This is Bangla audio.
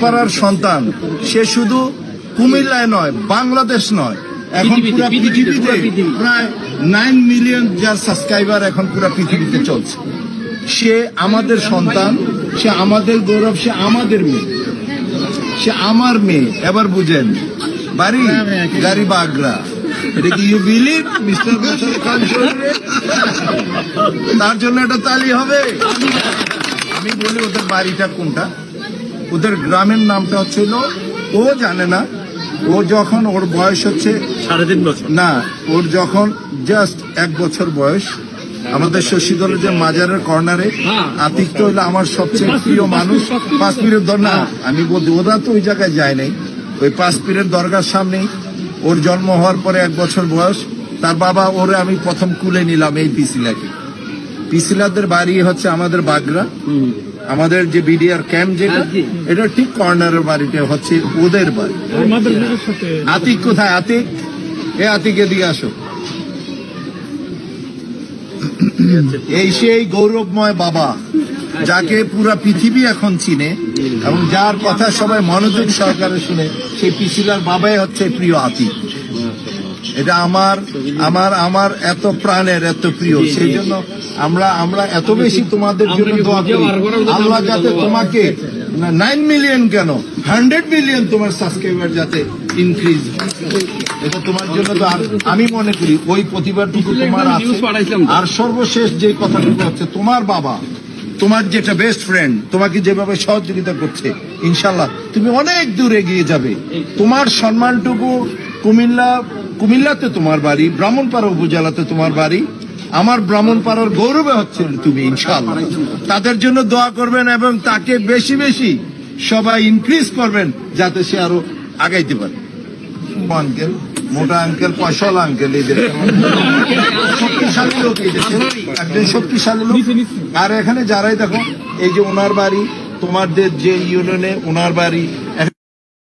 পাড়ার সন্তান, সে শুধু কুমিল্লায় নয়, বাংলাদেশ নয়, এখন পুরো পৃথিবীতে প্রায় 9 মিলিয়ন যার সাবস্ক্রাইবার এখন পুরো পৃথিবীতে চলছে। সে আমাদের সন্তান, সে আমাদের গৌরব, সে আমাদের মেয়ে, সে আমার মেয়ে। এবার বুঝেন, বাড়ি গাড়ি বাগড়া, এটা কি ইউ বিলিভ মিস্টার খান? তার জন্য একটা তালি হবে। আমি বলি ওদের বাড়িটা কোনটা, ওদের গ্রামের নামটা হচ্ছিল, ও জানে না। ও যখন ওর বয়স হচ্ছে 3.5 বছর, না, ওর যখন জাস্ট 1 বছর বয়স, আমাদের শশীদলের যে মাজারের কর্নারে আতিক তো হইলো আমার সবচেয়ে প্রিয় মানুষ। 5 পীরের দরগা, আমি বলতে ওরা তো ওই জায়গায় যায় নাই, ওই 5 পীরের দরগার সামনেই ওর জন্ম হওয়ার পরে 1 বছর বয়স, তার বাবা ওরে আমি প্রথম কুলে নিলাম এই পিসিলাকে। পিসিলাদের বাড়ি হচ্ছে আমাদের বাগড়া, আমাদের যে বিডিআর ক্যাম্প যেটা, এটা ঠিক কর্নারের বাড়িটা হচ্ছে ওদের বাড়ি। আতিক কোথায়? আতিক, এ আতিক এদিকে আসো। এই সেই গৌরবময় বাবা, যাকে পুরা পৃথিবী এখন চিনে এবং যার কথা সবাই মনোযোগ সহকারে শুনে, সেই পিসিলার বাবাই হচ্ছে প্রিয় আতিক। এটা আমার আমার আমার এত প্রাণের, এত প্রিয়। সেই জন্য আমরা এত বেশি তোমাদের জন্য দোয়া করি, আল্লাহ যাতে তোমাকে 9 মিলিয়ন কেন 100 মিলিয়ন তোমার সাবস্ক্রাইবার যাতে ইনক্রিজ, এটা তোমার জন্য তো। আর আমি মনে করি ওই প্রতিভাটুকু তোমার আছে। আর সর্বশেষ যে কথাটুকু হচ্ছে, তোমার বাবা, তোমার যেটা বেস্ট ফ্রেন্ড, তোমাকে যেভাবে সহযোগিতা করছে, ইনশাল্লাহ তুমি অনেক দূর এগিয়ে যাবে। তোমার সম্মানটুকু কুমিল্লাতে তোমার বাড়ি, ব্রাহ্মণপাড়া উপজেলাতে তোমার বাড়ি, আমার ব্রাহ্মণপাড়ার গৌরবে হচ্ছে তুমি, ইনশাআল্লাহ। তাদের জন্য দোয়া করবেন এবং তাকে বেশি বেশি সবাই ইনক্রিজ করবেন যাতে সে আরো আগাইতে পারে। আঙ্কেল, মোটা আঙ্কেল, পয়সাওয়ালা আঙ্কেল, এই শক্তিশালী লোক, এই একজন শক্তিশালী লোক। আর এখানে যারাই দেখো, এই যে ওনার বাড়ি, তোমাদের যে ইউনিয়নে ওনার বাড়ি,